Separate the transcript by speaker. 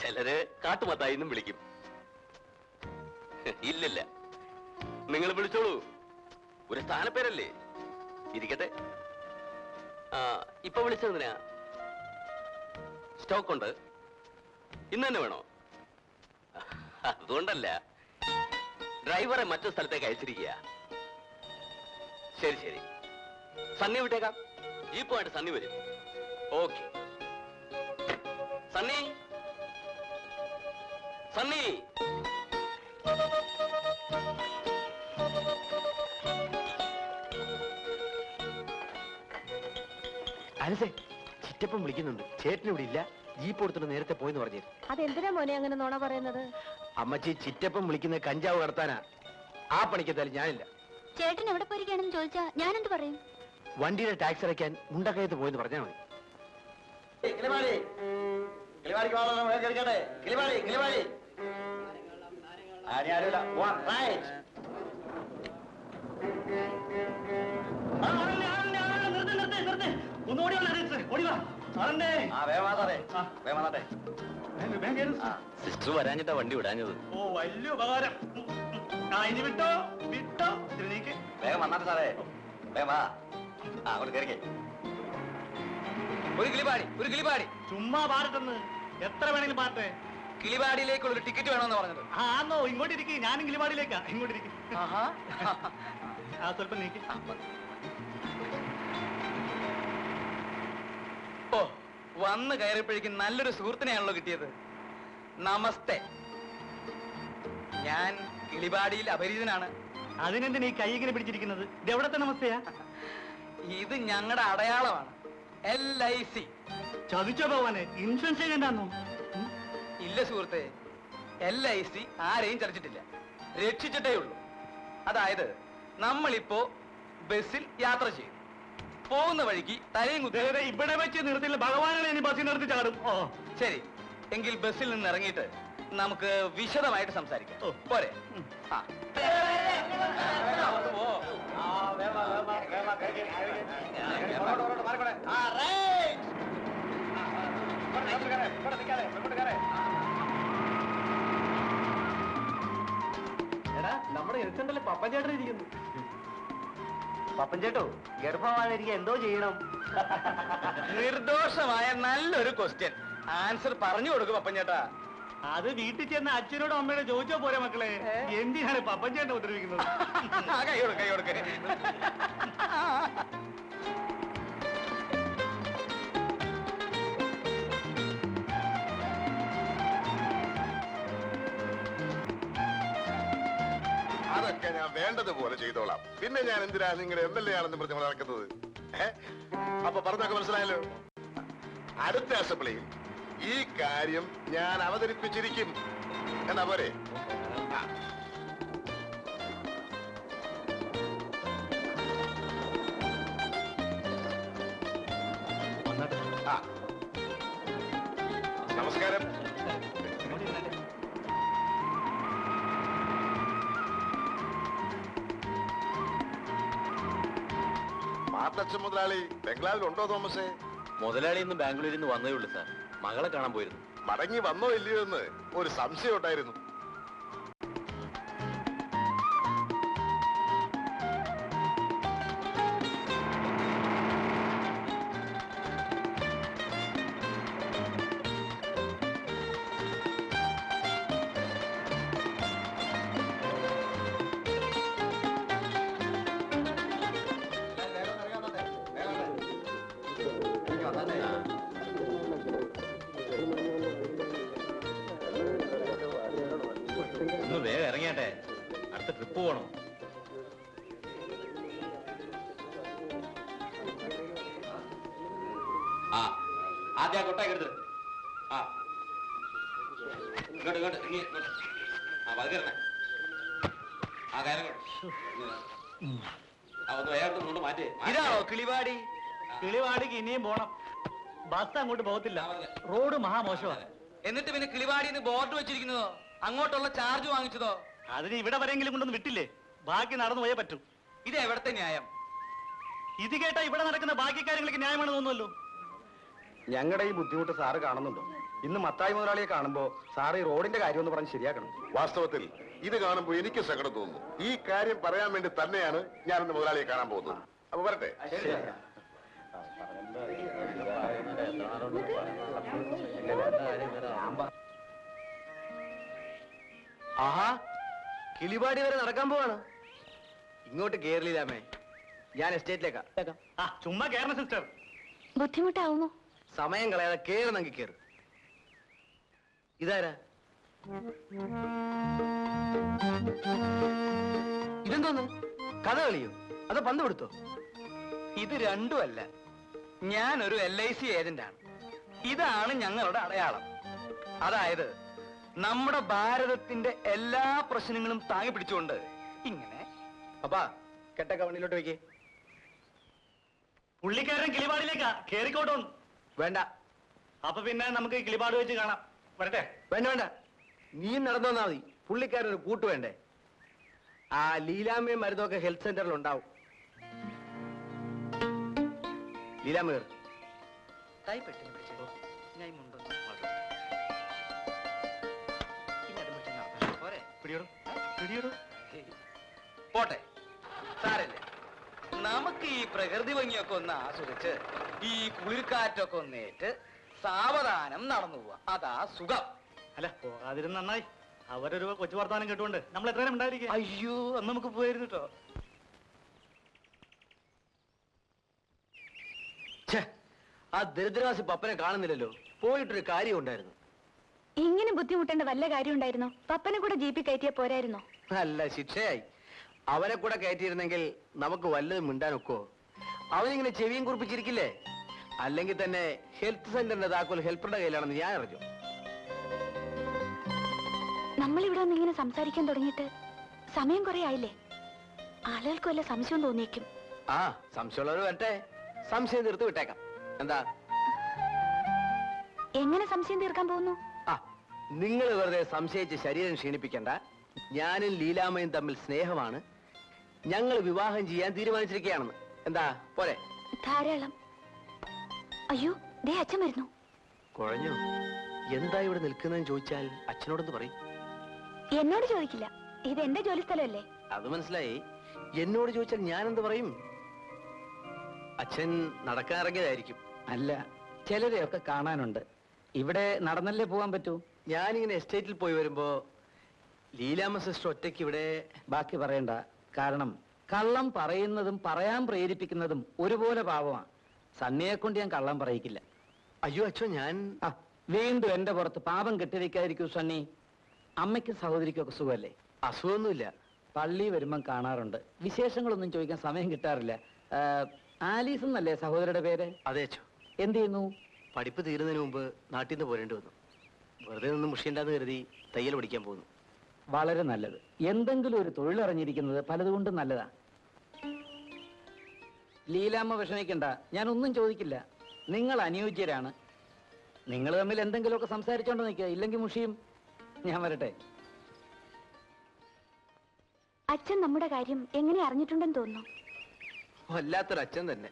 Speaker 1: ചിലര് കാട്ടുമത്തായി എന്നും വിളിക്കും. ഇല്ലില്ല, നിങ്ങൾ വിളിച്ചോളൂ. ഒരു സ്ഥാനപ്പേരല്ലേ, ഇരിക്കട്ടെ. ഇപ്പൊ വിളിച്ചതിനാ? സ്റ്റോക്ക് ഉണ്ട്, ഇന്ന് തന്നെ വേണോ? അതുകൊണ്ടല്ല, ഡ്രൈവറെ മറ്റു സ്ഥലത്തേക്ക് അയച്ചിരിക്കുക. ശരി ശരി, സണ്ണി വിട്ടേക്കാം. ജീപ്പുമായിട്ട് സണ്ണി വരും. ഓക്കെ. സണ്ണി, സണ്ണി.
Speaker 2: അനസേ, ചിറ്റപ്പം വിളിക്കുന്നുണ്ട്. ചേട്ടൻ ഇവിടെ ഇല്ല, ജീപ്പ് കൊടുത്തിട്ട് നേരത്തെ പോയെന്ന് പറഞ്ഞു.
Speaker 3: അതെന്തിനാ മോനെ അങ്ങനെ നോണ പറയുന്നത്?
Speaker 2: അമ്മച്ചി, ചിറ്റപ്പം വിളിക്കുന്നത് കഞ്ചാവ് കടത്താനാ. ആ പണിക്കെത്താലും ഞാനില്ല.
Speaker 3: ചേട്ടൻ എവിടെ പോയിരിക്കുകയാണെന്ന് ചോദിച്ചാ ഞാൻ എന്ത് പറയും?
Speaker 2: വണ്ടിയുടെ ടാക്സ് അടയ്ക്കാൻ മുണ്ടക്കയത്ത് പോയെന്ന് പറഞ്ഞാൽ മതി.
Speaker 1: സിസ്റ്റർ വരാഞ്ഞിട്ടാ വണ്ടി വിടാഞ്ഞത്.
Speaker 4: ഓ, വലിയ ഉപകാരം. ഇനി വിട്ടോ വിട്ടോ.
Speaker 1: വേഗം വന്നാട്ടെ സാറേ, വേഗം വാ. അങ്ങോട്ട് കയറിക്കേ. ഒരു കിളിപാടി, ഒരു കിളിപാടി.
Speaker 4: ചുമ്മാ പാടട്ടെന്ന്. എത്ര വേണമെങ്കിലും പാട്ടെ.
Speaker 1: കിളിപാടിയിലേക്കുള്ള ഒരു ടിക്കറ്റ് വേണമെന്ന് പറഞ്ഞത്.
Speaker 4: ആന്നോ? ഇങ്ങോട്ട് ഇരിക്കും. ഞാനും കിളിപാടിയിലേക്കാ. ഇങ്ങോട്ട് ഇരിക്കും. സ്വല്പം നീക്കി.
Speaker 5: ഓ, വന്ന് കയറിയപ്പോഴേക്കും നല്ലൊരു സുഹൃത്തിനെയാണല്ലോ കിട്ടിയത്. നമസ്തേ. ഞാൻ കിളിപാടിയിൽ അപരിചിതനാണ്.
Speaker 4: അതിനെന്തിനാ ഈ കൈ ഇങ്ങനെ പിടിച്ചിരിക്കുന്നത്? ഇത് എവിടത്തെ നമസ്തയാ?
Speaker 5: ഇത് ഞങ്ങളുടെ അടയാളമാണ്. LIC.
Speaker 4: ചതിച്ചോ ഭഗവാനെ? ഇൻഷുറൻസ് ചെയ്യണ്ടാന്നോ?
Speaker 5: ഇല്ല സുഹൃത്തെ, LIC ആരെയും ചതിച്ചിട്ടില്ല, രക്ഷിച്ചിട്ടേ ഉള്ളൂ. അതായത് നമ്മളിപ്പോ ബസ്സിൽ യാത്ര ചെയ്യും, പോകുന്ന വഴിക്ക് തലയും കുത്തി.
Speaker 4: ഇവിടെ വെച്ച് നിർത്തില്ല, ഭഗവാനാണ് ഇനി ബസ്സിൽ നിർത്തി ചാടും. ഓ
Speaker 5: ശരി, എങ്കിൽ ബസ്സിൽ നിന്ന് ഇറങ്ങിയിട്ട് നമുക്ക് വിശദമായിട്ട് സംസാരിക്കാം. പോരെ?
Speaker 2: എടാ, നമ്മുടെ എഴുത്തണ്ടല്ലേ പപ്പൻ ചേട്ടൻ ഇരിക്കുന്നു. പപ്പൻ ചേട്ടോ, ഗർഭമായിരിക്കും എന്തോ ചെയ്യണം?
Speaker 5: നിർദോഷമായ നല്ലൊരു ക്വസ്റ്റ്യൻ. ആൻസർ പറഞ്ഞു കൊടുക്കും പപ്പൻ ചേട്ടാ.
Speaker 4: അത് വീട്ടിൽ ചെന്ന് അച്ഛനോടും അമ്മയോടും ചോദിച്ചോ പോരെ മക്കളെ? എന്തിനാണ് പപ്പൻ ചേട്ടനെ ഉപദ്രവിക്കുന്നത്?
Speaker 5: കൈ കൊടുക്ക, കൈ കൊടുക്ക.
Speaker 6: അതൊക്കെ ഞാൻ വേണ്ടതുപോലെ ചെയ്തോളാം. പിന്നെ ഞാൻ എന്തിനാ നിങ്ങളുടെ MLA ആണെന്ന് പറഞ്ഞ് നടക്കുന്നത്? അപ്പൊ പറഞ്ഞൊക്കെ മനസ്സിലായല്ലോ. അടുത്ത അസംബ്ലിയിൽ ഈ കാര്യം ഞാൻ അവതരിപ്പിച്ചിരിക്കും. എന്നാ പോരെ? നമസ്കാരം. മാത്തച്ഛൻ മുതലാളി ബംഗ്ലാവിലുണ്ടോ തോമസേ?
Speaker 1: മുതലാളി ഇന്ന് ബാംഗ്ലൂരിൽ നിന്ന് വന്നേ ഉള്ളൂ സാർ. മകളെ കാണാൻ പോയിരുന്നു.
Speaker 6: മടങ്ങി വന്നോ ഇല്ലയോ എന്ന് ഒരു സംശയം ഉണ്ടായിരുന്നു.
Speaker 1: ഒന്ന് വേഗം ഇറങ്ങിയാട്ടെ, അടുത്ത ട്രിപ്പ് പോകണം. ആദ്യം കൊട്ടാക്കി എടുത്ത്. ഇങ്ങോട്ട് ഇങ്ങോട്ട് ഇങ്ങോട്ട്. പതുക്കരണേ. കാര്യം ഒന്ന് വേഗം കൊണ്ട് മാറ്റേ.
Speaker 5: ഇതാണോ കിളിപാടി?
Speaker 4: കിളിവാടിക്ക് ഇനിയും പോണം. ബസ് അങ്ങോട്ട് പോകത്തില്ല, റോഡ് മഹാമോശമാണ്.
Speaker 5: എന്നിട്ട് പിന്നെ കിളിപാടിന്ന് ബോർഡ് വെച്ചിരിക്കുന്നതോ, അങ്ങോട്ടുള്ള ചാർജ് വാങ്ങിച്ചതോ?
Speaker 4: അതിന് ഇവിടെ വരെങ്കിലും കൊണ്ടൊന്ന് വിട്ടില്ലേ? ബാക്കി നടന്നു പോയേ പറ്റൂ.
Speaker 5: ഇത് എവിടത്തെ ന്യായം?
Speaker 4: ഇത് കേട്ടാ ഇവിടെ നടക്കുന്ന ബാക്കി കാര്യങ്ങൾക്ക് ന്യായമാണ് തോന്നുമല്ലോ.
Speaker 2: ഞങ്ങളുടെ ഈ ബുദ്ധിമുട്ട് സാറ് കാണുന്നുണ്ടോ? ഇന്ന് മത്തായി മുതലാളിയെ കാണുമ്പോ സാറ് ഈ റോഡിന്റെ കാര്യം ഒന്ന് പറഞ്ഞ് ശരിയാക്കണം.
Speaker 6: വാസ്തവത്തിൽ ഇത് കാണുമ്പോൾ എനിക്ക് സങ്കടം തോന്നുന്നു. ഈ കാര്യം പറയാൻ വേണ്ടി തന്നെയാണ് ഞാനിന്ന് മുതലാളിയെ കാണാൻ പോകുന്നത്. അപ്പൊ വരട്ടെ.
Speaker 2: ആഹാ, കിളിപാടി വരെ നടക്കാൻ പോവാണ്. ഇങ്ങോട്ട് കേരളീലാമേ, ഞാൻ എസ്റ്റേറ്റിലേക്കാ.
Speaker 4: ആ ചുമ്മാ കേറണം സിസ്റ്റർ.
Speaker 3: ബുദ്ധിമുട്ടാവുമോ?
Speaker 2: സമയം കളയാതെ കേറുന്നെങ്കിൽ കേറ്. ഇതാരാ? ഇതെന്തോന്ന്? കഥ കളിയോ അതോ പന്ത് കൊടുത്തോ?
Speaker 5: ഇത് രണ്ടുമല്ല, ഞാനൊരു LIC ഏജന്റാണ്. ഇതാണ് ഞങ്ങളുടെ അടയാളം. അതായത് നമ്മുടെ ഭാരതത്തിന്റെ എല്ലാ പ്രശ്നങ്ങളും താങ്ങി പിടിച്ചുകൊണ്ട് ഇങ്ങനെ.
Speaker 2: അപ്പാ കെട്ടൊക്കെ വണ്ടിയിലോട്ട് വെക്കേ.
Speaker 4: പുള്ളിക്കാരൻ കിളിപാടിലേക്കാ, കേറിക്കോട്ടോന്ന്.
Speaker 2: വേണ്ട
Speaker 4: അപ്പൊ പിന്നെ നമുക്ക് ഈ കിളിപാട് വെച്ച് കാണാം. വരട്ടെ.
Speaker 2: വേണ്ട വേണ്ട, നീ നടന്നു വന്നാ മതി. പുള്ളിക്കാരൊരു കൂട്ട് വേണ്ടേ? ആ ലീലാമ്മയും മരുന്നൊക്കെ ഹെൽത്ത് സെന്ററിൽ ഉണ്ടാവും. ലീലാമ്മ കേറ്.
Speaker 5: പോട്ടെ, സാരല്ല. നമുക്ക് ഈ പ്രകൃതി ഭംഗിയൊക്കെ ഒന്ന് ആസ്വദിച്ച് ഈ കുളിർക്കാറ്റൊക്കെ ഒന്നേറ്റ് സാവധാനം നടന്നു പോവാ. അതാ സുഖം.
Speaker 4: അല്ല പോകാതിരുന്ന് നന്നായി. അവരൊരു കൊച്ചു വർത്താനം കേട്ടുകൊണ്ട് നമ്മൾ എത്ര നേരം ഉണ്ടായിരിക്കും.
Speaker 5: അയ്യോ, അന്ന് നമുക്ക് പോയിരുന്നു കേട്ടോ.
Speaker 2: ആ ദരിദ്രവാസി പപ്പനെ കാണുന്നില്ലല്ലോ. പോയിട്ടൊരു കാര്യം ഉണ്ടായിരുന്നു.
Speaker 3: ഇങ്ങനെ ബുദ്ധിമുട്ടേണ്ട വല്ല കാര്യം ഉണ്ടായിരുന്നോ? പപ്പനെ കൂടെ ജീപ്പിൽ കയറ്റിയാ പോരായിരുന്നോ?
Speaker 2: നല്ല ശിക്ഷയായി. അവനെ കൂടെ കയറ്റിയിരുന്നെങ്കിൽ നമുക്ക് വല്ലതും മിണ്ടാനൊക്കോ? അവനിങ്ങനെ ചെവിയും കുറിപ്പിച്ചിരിക്കില്ലേ? അല്ലെങ്കിൽ തന്നെ ഹെൽത്ത് സെന്ററിന്റെ താക്കോൽ ഹെൽപ്പറുടെ കയ്യിലാണെന്ന് ഞാൻ അറിഞ്ഞു.
Speaker 3: നമ്മളിവിടെ ഒന്ന് ഇങ്ങനെ സംസാരിക്കാൻ തുടങ്ങിയിട്ട് സമയം കുറെ ആയില്ലേ? ആളുകൾക്ക് വല്ല സംശയം തോന്നിയേക്കും.
Speaker 2: ആ, സംശയമുള്ളവർ വരട്ടെ, സംശയം തീർത്ത് വിട്ടേക്കാം. എന്താ?
Speaker 3: എങ്ങനെ സംശയം തീർക്കാൻ പോകുന്നു?
Speaker 2: ആ, നിങ്ങൾ വെറുതെ സംശയിച്ച് ശരീരം ക്ഷീണിപ്പിക്കണ്ട. ഞാനും ലീലാമ്മയും തമ്മിൽ സ്നേഹമാണ്. ഞങ്ങൾ വിവാഹം ചെയ്യാൻ തീരുമാനിച്ചിരിക്കുകയാണെന്ന്. എന്താ പോരെ?
Speaker 3: ധാരാളം. അയ്യോ, ദേ അച്ഛൻ വരുന്നു.
Speaker 2: കുഴഞ്ഞു. എന്താ ഇവിടെ നിൽക്കുന്നതെന്ന് ചോദിച്ചാൽ അച്ഛനോടൊന്ന് പറയും.
Speaker 3: എന്നോട് ചോദിക്കില്ല, ഇത് എന്റെ ജോലി സ്ഥലമല്ലേ.
Speaker 2: അത് മനസ്സിലായി. എന്നോട് ചോദിച്ചാൽ ഞാൻ എന്ത് പറയും? അച്ഛൻ നടക്കാൻ ഇറങ്ങിയതായിരിക്കും.
Speaker 7: അല്ല, ചിലരെയൊക്കെ കാണാനുണ്ട്. ഇവിടെ നടന്നല്ലേ പോവാൻ പറ്റൂ.
Speaker 2: ഞാനിങ്ങനെ എസ്റ്റേറ്റിൽ പോയി വരുമ്പോ ലീലാമ്മ സിസ്റ്റർ ഒറ്റയ്ക്ക് ഇവിടെ.
Speaker 7: ബാക്കി പറയണ്ട. കാരണം കള്ളം പറയുന്നതും പറയാൻ പ്രേരിപ്പിക്കുന്നതും ഒരുപോലെ പാവമാണ്. സണ്ണിയെ കൊണ്ട് ഞാൻ കള്ളം പറയിക്കില്ല.
Speaker 2: അയ്യോ അച്ഛോ, ഞാൻ
Speaker 7: വീണ്ടും എന്റെ പുറത്ത് പാപം കെട്ടിവെക്കാതിരിക്കൂ സണ്ണി. അമ്മയ്ക്കും സഹോദരിക്കൊക്കെ സുഖമല്ലേ?
Speaker 2: അസുഖമൊന്നുമില്ല.
Speaker 7: പള്ളി വരുമ്പം കാണാറുണ്ട്. വിശേഷങ്ങളൊന്നും ചോദിക്കാൻ സമയം കിട്ടാറില്ല. ആലീസ് എന്നല്ലേ സഹോദരിയുടെ പേര്?
Speaker 2: അതെ അച്ഛോ.
Speaker 7: എന്ത് ചെയ്യുന്നു?
Speaker 2: പഠിപ്പ് തീരുന്നതിന് മുമ്പ് നാട്ടിൽ നിന്ന് പോരേണ്ടി വന്നു. വെറുതെ നിന്ന് മുഷിയണ്ടെന്ന് കരുതി തയ്യൽ പഠിക്കാൻ പോകുന്നു.
Speaker 7: വളരെ നല്ലത്. എന്തെങ്കിലും ഒരു തൊഴിലറിഞ്ഞിരിക്കുന്നത് പലതുകൊണ്ടും നല്ലതാ. ലീലാമ്മ വിഷമിക്കണ്ട, ഞാൻ ഒന്നും ചോദിക്കില്ല. നിങ്ങൾ അനുയോജ്യരാണ്. നിങ്ങൾ തമ്മിൽ എന്തെങ്കിലുമൊക്കെ സംസാരിച്ചോണ്ട് നിൽക്കുക, ഇല്ലെങ്കിൽ മുഷിയും. ഞാൻ വരട്ടെ.
Speaker 3: അച്ഛൻ നമ്മുടെ കാര്യം എങ്ങനെ അറിഞ്ഞിട്ടുണ്ടെന്ന് തോന്നുന്നു.
Speaker 2: വല്ലാത്തൊരു അച്ഛൻ തന്നെ.